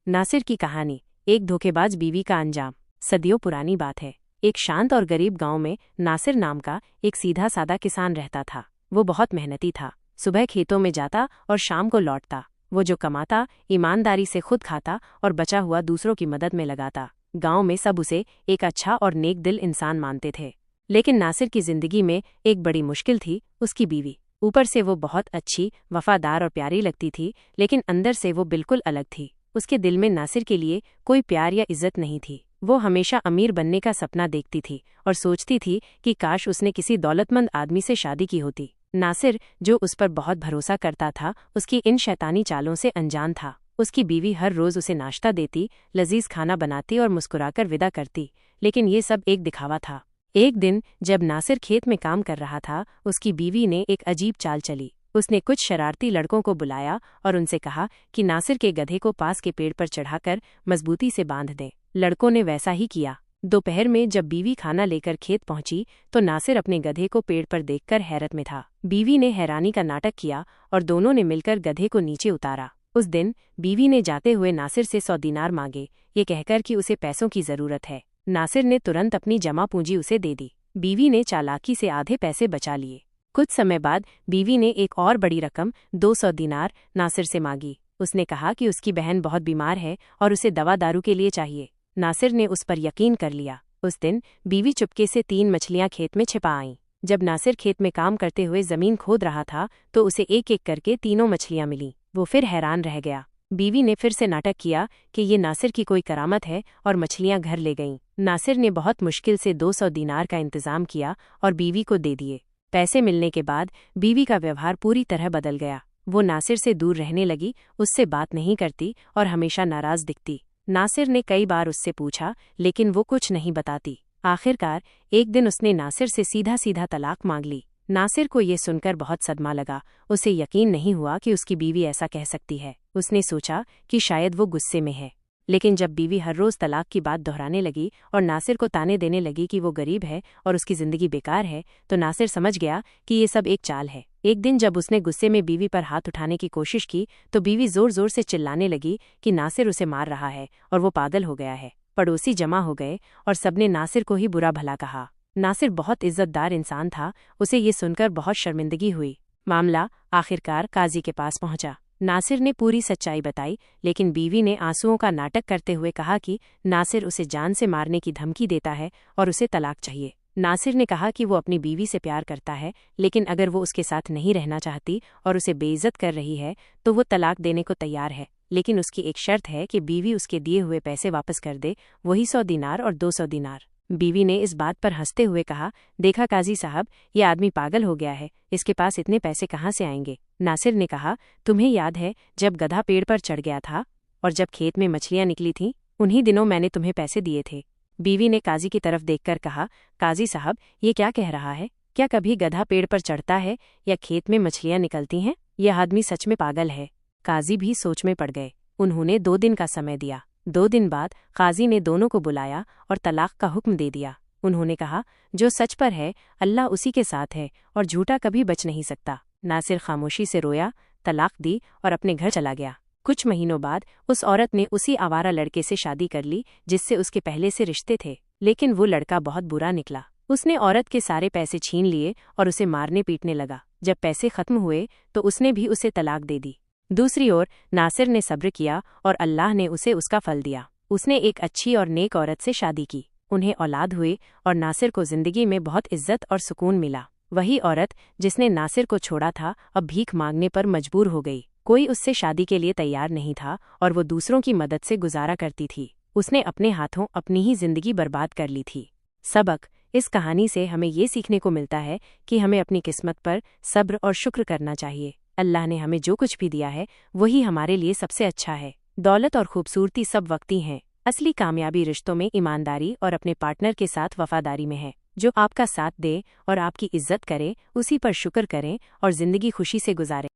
नासिर की कहानी, एक धोखेबाज बीवी का अंजाम। सदियों पुरानी बात है। एक शांत और गरीब गांव में नासिर नाम का एक सीधा सादा किसान रहता था। वो बहुत मेहनती था। सुबह खेतों में जाता और शाम को लौटता। वो जो कमाता ईमानदारी से खुद खाता और बचा हुआ दूसरों की मदद में लगाता। गांव में सब उसे एक अच्छा और नेक दिल इंसान मानते थे। लेकिन नासिर की जिंदगी में एक बड़ी मुश्किल थी, उसकी बीवी। ऊपर से वो बहुत अच्छी, वफादार और प्यारी लगती थी, लेकिन अंदर से वो बिल्कुल अलग थी। उसके दिल में नासिर के लिए कोई प्यार या इज्जत नहीं थी। वो हमेशा अमीर बनने का सपना देखती थी और सोचती थी कि काश उसने किसी दौलतमंद आदमी से शादी की होती। नासिर, जो उस पर बहुत भरोसा करता था, उसकी इन शैतानी चालों से अनजान था। उसकी बीवी हर रोज उसे नाश्ता देती, लजीज खाना बनाती और मुस्कुराकर विदा करती, लेकिन ये सब एक दिखावा था। एक दिन जब नासिर खेत में काम कर रहा था, उसकी बीवी ने एक अजीब चाल चली। उसने कुछ शरारती लड़कों को बुलाया और उनसे कहा कि नासिर के गधे को पास के पेड़ पर चढ़ाकर मजबूती से बांध दें। लड़कों ने वैसा ही किया। दोपहर में जब बीवी खाना लेकर खेत पहुंची तो नासिर अपने गधे को पेड़ पर देखकर हैरत में था। बीवी ने हैरानी का नाटक किया और दोनों ने मिलकर गधे को नीचे उतारा। उस दिन बीवी ने जाते हुए नासिर से 100 दीनार मांगे, ये कहकर कि उसे पैसों की जरूरत है। नासिर ने तुरंत अपनी जमा पूंजी उसे दे दी। बीवी ने चालाकी से आधे पैसे बचा लिए। कुछ समय बाद बीवी ने एक और बड़ी रकम 200 दीनार नासिर से मांगी। उसने कहा कि उसकी बहन बहुत बीमार है और उसे दवा दारू के लिए चाहिए। नासिर ने उस पर यकीन कर लिया। उस दिन बीवी चुपके से 3 मछलियां खेत में छिपा आईं। जब नासिर खेत में काम करते हुए जमीन खोद रहा था तो उसे एक एक करके तीनों मछलियां मिलीं। वो फिर हैरान रह गया। बीवी ने फिर से नाटक किया कि ये नासिर की कोई करामत है और मछलियां घर ले गईं। नासिर ने बहुत मुश्किल से 200 दीनार का इंतजाम किया और बीवी को दे दिए। पैसे मिलने के बाद बीवी का व्यवहार पूरी तरह बदल गया। वो नासिर से दूर रहने लगी, उससे बात नहीं करती और हमेशा नाराज दिखती। नासिर ने कई बार उससे पूछा, लेकिन वो कुछ नहीं बताती। आखिरकार एक दिन उसने नासिर से सीधा सीधा तलाक मांग ली। नासिर को ये सुनकर बहुत सदमा लगा। उसे यकीन नहीं हुआ कि उसकी बीवी ऐसा कह सकती है। उसने सोचा कि शायद वो गुस्से में है। लेकिन जब बीवी हर रोज तलाक की बात दोहराने लगी और नासिर को ताने देने लगी कि वो गरीब है और उसकी जिंदगी बेकार है, तो नासिर समझ गया कि ये सब एक चाल है। एक दिन जब उसने गुस्से में बीवी पर हाथ उठाने की कोशिश की तो बीवी जोर जोर से चिल्लाने लगी कि नासिर उसे मार रहा है और वो पागल हो गया है। पड़ोसी जमा हो गए और सबने नासिर को ही बुरा भला कहा। नासिर बहुत इज्जतदार इंसान था, उसे ये सुनकर बहुत शर्मिंदगी हुई। मामला आखिरकार काजी के पास पहुंचा। नासिर ने पूरी सच्चाई बताई, लेकिन बीवी ने आंसुओं का नाटक करते हुए कहा कि नासिर उसे जान से मारने की धमकी देता है और उसे तलाक चाहिए। नासिर ने कहा कि वो अपनी बीवी से प्यार करता है, लेकिन अगर वो उसके साथ नहीं रहना चाहती और उसे बेइज्जत कर रही है तो वो तलाक देने को तैयार है, लेकिन उसकी एक शर्त है कि बीवी उसके दिए हुए पैसे वापस कर दे, वही 100 दीनार और 200 दीनार। बीवी ने इस बात पर हंसते हुए कहा, देखा काजी साहब, ये आदमी पागल हो गया है, इसके पास इतने पैसे कहाँ से आएंगे। नासिर ने कहा, तुम्हें याद है जब गधा पेड़ पर चढ़ गया था और जब खेत में मछलियां निकली थीं, उन्हीं दिनों मैंने तुम्हें पैसे दिए थे। बीवी ने काजी की तरफ देखकर कहा, काजी साहब, ये क्या कह रहा है? क्या कभी गधा पेड़ पर चढ़ता है या खेत में मछलियां निकलती हैं? यह आदमी सच में पागल है। काजी भी सोच में पड़ गए। उन्होंने 2 दिन का समय दिया। 2 दिन बाद काजी ने दोनों को बुलाया और तलाक का हुक्म दे दिया। उन्होंने कहा, जो सच पर है अल्लाह उसी के साथ है और झूठा कभी बच नहीं सकता। नासिर खामोशी से रोया, तलाक दी और अपने घर चला गया। कुछ महीनों बाद उस औरत ने उसी आवारा लड़के से शादी कर ली जिससे उसके पहले से रिश्ते थे, लेकिन वो लड़का बहुत बुरा निकला। उसने औरत के सारे पैसे छीन लिए और उसे मारने पीटने लगा। जब पैसे खत्म हुए तो उसने भी उसे तलाक दे दी। दूसरी ओर नासिर ने सब्र किया और अल्लाह ने उसे उसका फल दिया। उसने एक अच्छी और नेक औरत से शादी की। उन्हें औलाद हुए और नासिर को जिंदगी में बहुत इज्जत और सुकून मिला। वही औरत जिसने नासिर को छोड़ा था अब भीख मांगने पर मजबूर हो गई। कोई उससे शादी के लिए तैयार नहीं था और वो दूसरों की मदद से गुजारा करती थी। उसने अपने हाथों अपनी ही जिंदगी बर्बाद कर ली थी। सबक, इस कहानी से हमें ये सीखने को मिलता है कि हमें अपनी किस्मत पर सब्र और शुक्र करना चाहिए। अल्लाह ने हमें जो कुछ भी दिया है वही हमारे लिए सबसे अच्छा है। दौलत और खूबसूरती सब वक्ती हैं। असली कामयाबी रिश्तों में ईमानदारी और अपने पार्टनर के साथ वफादारी में है। जो आपका साथ दे और आपकी इज्जत करे, उसी पर शुक्र करें और जिंदगी खुशी से गुजारें।